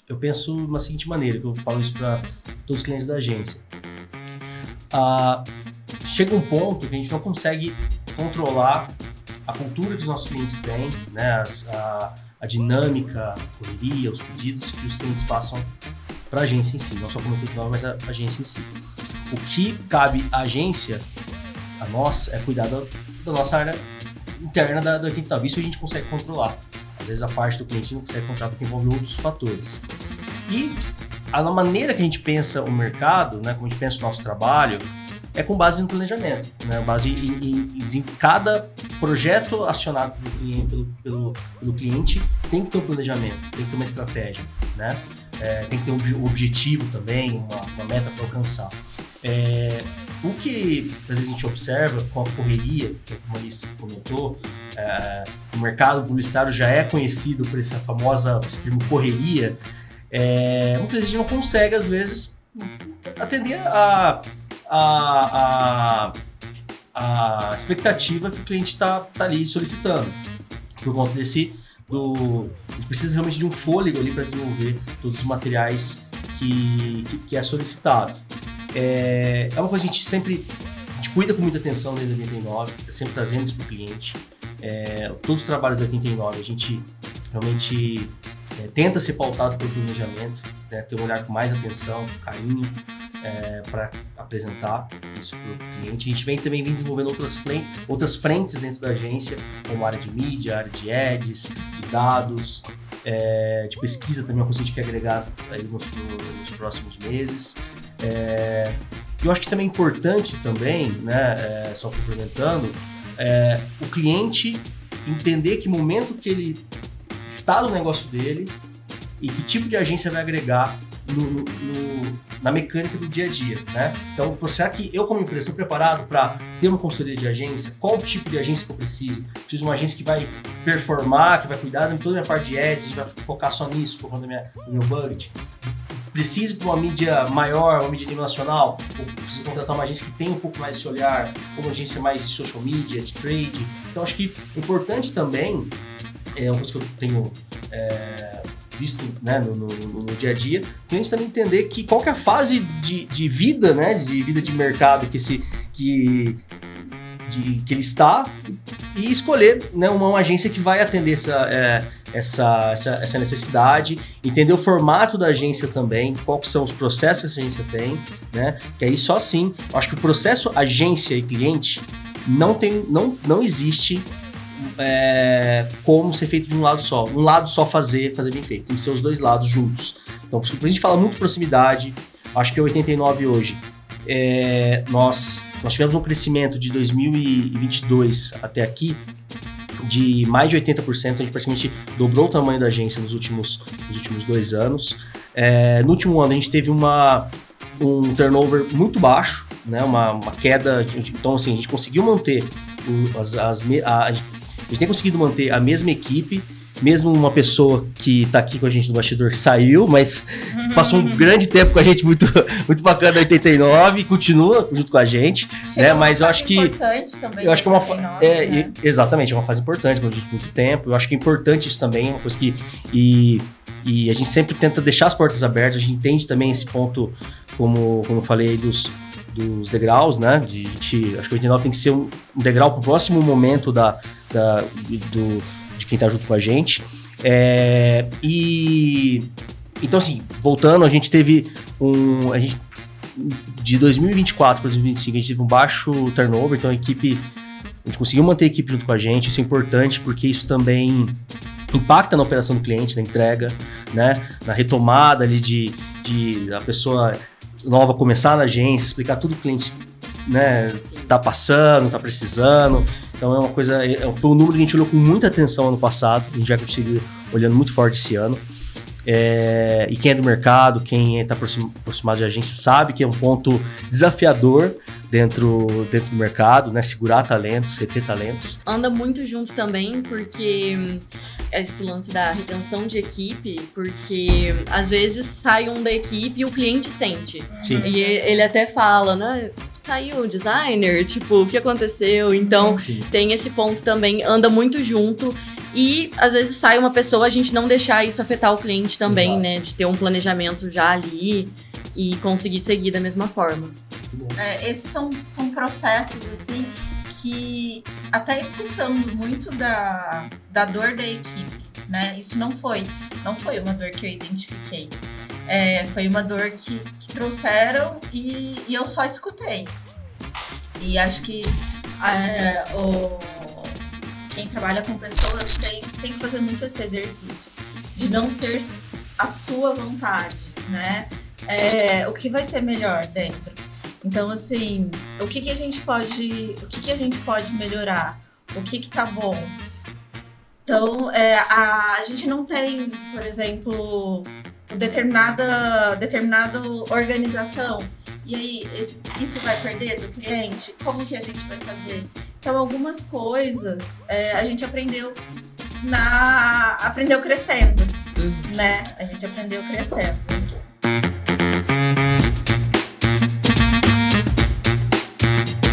eu penso da seguinte maneira, que eu falo isso para todos os clientes da agência. Chega um ponto que a gente não consegue controlar a cultura que os nossos clientes têm, né? A dinâmica, a correria, os pedidos que os clientes passam para a agência em si, não só como tecnólogo, mas a agência em si. O que cabe à agência, a nós, é cuidar da nossa área interna da 89. Isso a gente consegue controlar. Às vezes a parte do cliente não consegue controlar porque envolve outros fatores. E a maneira que a gente pensa o mercado, né, como a gente pensa o nosso trabalho, é com base no planejamento, né, base em cada projeto acionado pelo cliente tem que ter um planejamento, tem que ter uma estratégia, né? Tem que ter um objetivo também, uma meta para alcançar. O que às vezes a gente observa com a correria, como a Alice comentou, o mercado publicitário já é conhecido por esse termo correria, muitas vezes a gente não consegue, às vezes, atender a expectativa que o cliente está ali solicitando, por conta a gente precisa realmente de um fôlego ali para desenvolver todos os materiais que é solicitado. É uma coisa que a gente cuida com muita atenção desde 89, sempre trazendo isso para o cliente. Todos os trabalhos da 89 a gente realmente tenta ser pautado pelo planejamento, né, ter um olhar com mais atenção, com carinho, para apresentar isso para o cliente. A gente vem desenvolvendo outras frentes dentro da agência, como área de mídia, área de ads, de dados, de pesquisa também, uma coisa que a gente quer agregar aí nos próximos meses. Eu acho que também é importante também, né, só complementando, o cliente entender que momento que ele está no negócio dele e que tipo de agência vai agregar na mecânica do dia a dia, né? Então, será que eu como empresa estou preparado para ter uma consultoria de agência? Qual tipo de agência que eu preciso? Preciso de uma agência que vai performar, que vai cuidar de toda a minha parte de ads, que vai focar só nisso, por conta do meu budget? Preciso para uma mídia maior, uma mídia nacional? Ou preciso contratar uma agência que tenha um pouco mais esse olhar, ou uma agência mais de social media, de trade? Então, acho que é importante também, é uma coisa que eu tenho visto, né, no dia a dia, a gente também entender qual que é a fase de vida, né, de vida de mercado que ele está, e escolher, né, uma agência que vai atender essa necessidade, entender o formato da agência também, quais são os processos que essa agência tem, né, que aí só assim, eu acho que o processo agência e cliente não existe como ser feito de um lado só fazer bem feito, tem que ser os dois lados juntos. Então, a gente fala muito de proximidade, acho que a 89 hoje, nós tivemos um crescimento de 2022 até aqui de mais de 80%, a gente praticamente dobrou o tamanho da agência nos últimos 2 anos. No último ano a gente teve um turnover muito baixo, né, uma queda, então assim, a gente conseguiu manter a gente tem conseguido manter a mesma equipe, mesmo uma pessoa que está aqui com a gente no bastidor que saiu, mas passou um grande tempo com a gente, muito, muito bacana, 89, e continua junto com a gente, né? Mas eu acho que importante também. Eu acho que é uma né? Exatamente, é uma fase importante com a gente muito tempo. Eu acho que é importante isso também, é uma coisa que e a gente sempre tenta deixar as portas abertas. A gente entende também esse ponto, como eu falei aí, dos degraus, né? Acho que o 89 tem que ser um degrau para o próximo momento de quem está junto com a gente. Então, assim, voltando, a gente teve de 2024 para 2025, a gente teve um baixo turnover, então a gente conseguiu manter a equipe junto com a gente. Isso é importante porque isso também impacta na operação do cliente, na entrega, né? Na retomada ali de a pessoa nova começar na agência, explicar tudo que o cliente, né, tá passando, tá precisando. Então é uma coisa, foi um número que a gente olhou com muita atenção ano passado, a gente vai conseguir olhando muito forte esse ano. E quem é do mercado, quem está aproximado de agência, sabe que é um ponto desafiador dentro do mercado, né? Segurar talentos, reter talentos. Anda muito junto também, porque esse lance da retenção de equipe, porque às vezes sai um da equipe e o cliente sente. Sim. E ele até fala, né? Saiu o designer, tipo, o que aconteceu? Então, tem esse ponto também, anda muito junto. E às vezes sai uma pessoa, a gente não deixar isso afetar o cliente também, Exato. né? De ter um planejamento já ali e conseguir seguir da mesma forma. Esses são processos, assim, que até escutando muito da dor da equipe, né? Isso não foi uma dor que eu identifiquei. Foi uma dor que trouxeram e eu só escutei. E acho que quem trabalha com pessoas tem que fazer muito esse exercício de não ser a sua vontade, né? O que vai ser melhor dentro. Então, assim, o que a gente pode melhorar? O que tá bom? Então, a gente não tem, por exemplo, determinada organização. E aí, isso vai perder do cliente? Como que a gente vai fazer? Então, algumas coisas a gente aprendeu crescendo, né? A gente aprendeu crescendo.